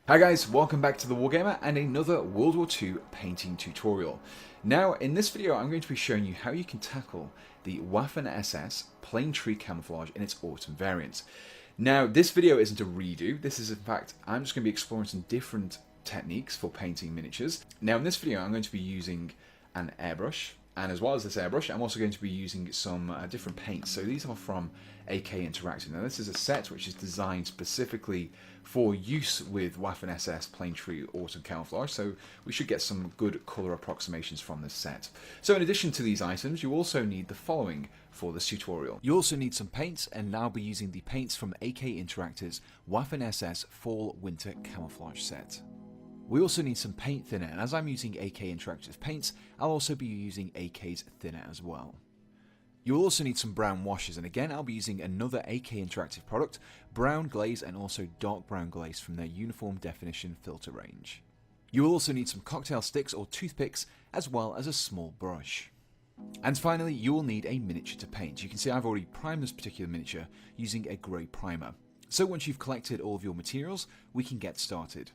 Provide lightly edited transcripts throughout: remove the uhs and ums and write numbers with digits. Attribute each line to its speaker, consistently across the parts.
Speaker 1: Hi guys, welcome back to the Wargamer and another World War II painting tutorial. Now in this video I'm going to be showing you how you can tackle the Waffen-SS plain tree camouflage in its autumn variant. Now this video isn't a redo, this is in fact, I'm just going to be exploring some different techniques for painting miniatures. Now in this video I'm going to be using an airbrush, and as well as this airbrush I'm also going to be using some different paints. So these are from UdK Interactive. Now this is a set which is designed specifically for use with Waffen-SS plain tree autumn camouflage, so we should get some good colour approximations from this set. So in addition to these items, you also need the following for this tutorial. You also need some paints, and I'll be using the paints from UdK Interactive's Waffen-SS Fall Winter Camouflage set. We also need some paint thinner, and as I'm using UdK Interactive paints, I'll also be using UdK's thinner as well. You'll also need some brown washes, and again I'll be using another UdK Interactive product, brown glaze and also dark brown glaze from their uniform definition filter range. You will also need some cocktail sticks or toothpicks, as well as a small brush. And finally, you will need a miniature to paint. You can see I've already primed this particular miniature using a grey primer. So once you've collected all of your materials, we can get started.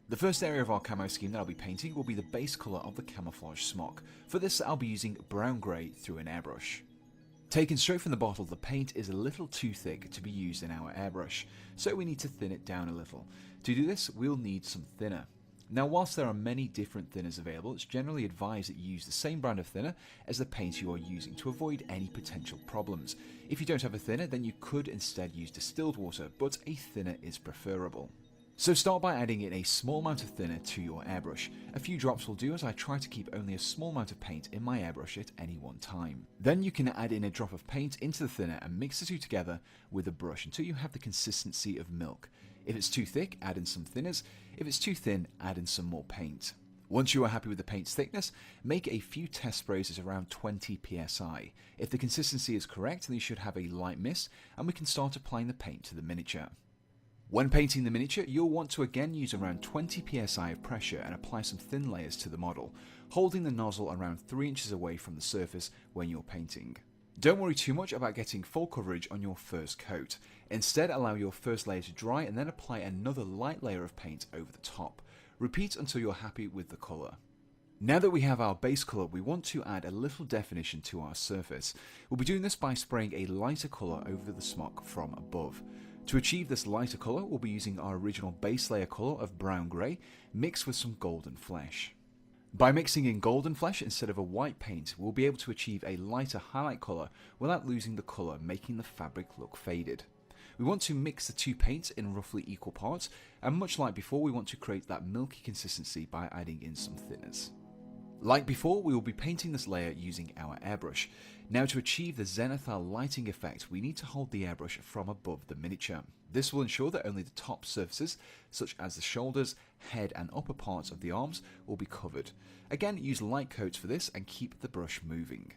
Speaker 1: The first area of our camo scheme that I'll be painting will be the base colour of the camouflage smock. For this I'll be using brown grey through an airbrush. Taken straight from the bottle, the paint is a little too thick to be used in our airbrush, so we need to thin it down a little. To do this, we'll need some thinner. Now whilst there are many different thinners available, it's generally advised that you use the same brand of thinner as the paint you are using to avoid any potential problems. If you don't have a thinner, then you could instead use distilled water, but a thinner is preferable. So start by adding in a small amount of thinner to your airbrush. A few drops will do, as I try to keep only a small amount of paint in my airbrush at any one time. Then you can add in a drop of paint into the thinner and mix the two together with a brush until you have the consistency of milk. If it's too thick, add in some thinners. If it's too thin, add in some more paint. Once you are happy with the paint's thickness, make a few test sprays at around 20 psi. If the consistency is correct, then you should have a light mist, and we can start applying the paint to the miniature. When painting the miniature, you'll want to again use around 20 psi of pressure and apply some thin layers to the model, holding the nozzle around 3 inches away from the surface when you're painting. Don't worry too much about getting full coverage on your first coat. Instead, allow your first layer to dry and then apply another light layer of paint over the top. Repeat until you're happy with the colour. Now that we have our base colour, we want to add a little definition to our surface. We'll be doing this by spraying a lighter colour over the smock from above. To achieve this lighter colour, we'll be using our original base layer colour of brown grey mixed with some golden flesh. By mixing in golden flesh instead of a white paint, we'll be able to achieve a lighter highlight colour without losing the colour, making the fabric look faded. We want to mix the two paints in roughly equal parts, and much like before, we want to create that milky consistency by adding in some thinners. Like before, we will be painting this layer using our airbrush. Now to achieve the zenithal lighting effect, we need to hold the airbrush from above the miniature. This will ensure that only the top surfaces, such as the shoulders, head and upper parts of the arms, will be covered. Again, use light coats for this and keep the brush moving.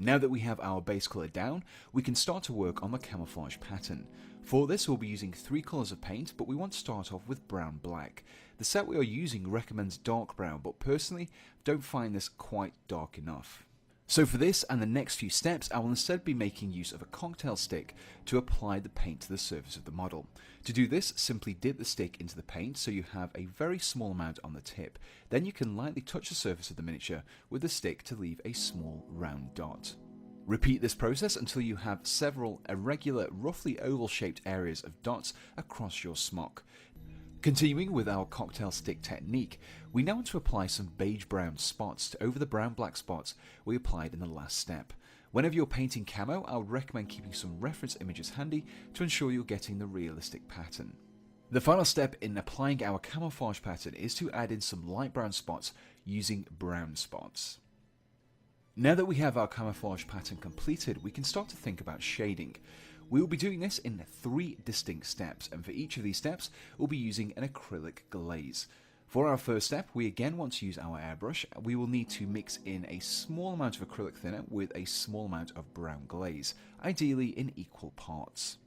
Speaker 1: Now that we have our base colour down, we can start to work on the camouflage pattern. For this we'll be using 3 colours of paint, but we want to start off with brown black. The set we are using recommends dark brown, but personally don't find this quite dark enough. So for this and the next few steps, I will instead be making use of a cocktail stick to apply the paint to the surface of the model. To do this, simply dip the stick into the paint so you have a very small amount on the tip. Then you can lightly touch the surface of the miniature with the stick to leave a small round dot. Repeat this process until you have several irregular, roughly oval-shaped areas of dots across your smock. Continuing with our cocktail stick technique, we now want to apply some beige-brown spots over the brown-black spots we applied in the last step. Whenever you're painting camo, I would recommend keeping some reference images handy to ensure you're getting the realistic pattern. The final step in applying our camouflage pattern is to add in some light brown spots using brown spots. Now that we have our camouflage pattern completed, we can start to think about shading. We will be doing this in 3 distinct steps, and for each of these steps, we'll be using an acrylic glaze. For our first step, we again want to use our airbrush. We will need to mix in a small amount of acrylic thinner with a small amount of brown glaze, ideally in equal parts.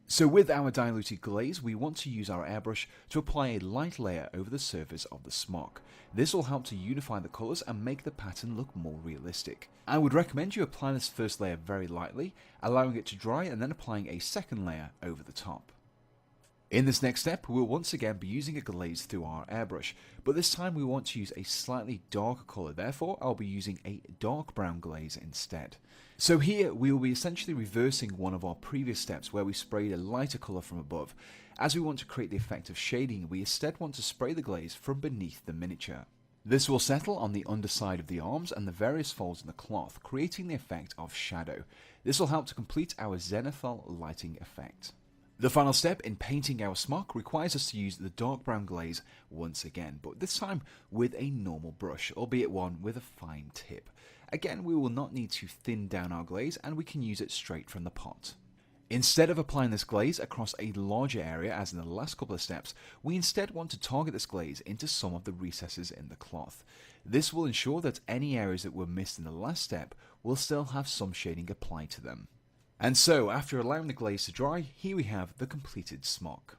Speaker 1: So with our diluted glaze, we want to use our airbrush to apply a light layer over the surface of the smock. This will help to unify the colours and make the pattern look more realistic. I would recommend you apply this first layer very lightly, allowing it to dry and then applying a second layer over the top. In this next step, we'll once again be using a glaze through our airbrush, but this time we want to use a slightly darker colour, therefore I'll be using a dark brown glaze instead. So here we will be essentially reversing one of our previous steps where we sprayed a lighter colour from above. As we want to create the effect of shading, we instead want to spray the glaze from beneath the miniature. This will settle on the underside of the arms and the various folds in the cloth, creating the effect of shadow. This will help to complete our zenithal lighting effect. The final step in painting our smock requires us to use the dark brown glaze once again, but this time with a normal brush, albeit one with a fine tip. Again, we will not need to thin down our glaze and we can use it straight from the pot. Instead of applying this glaze across a larger area as in the last couple of steps, we instead want to target this glaze into some of the recesses in the cloth. This will ensure that any areas that were missed in the last step will still have some shading applied to them. And so, after allowing the glaze to dry, here we have the completed smock.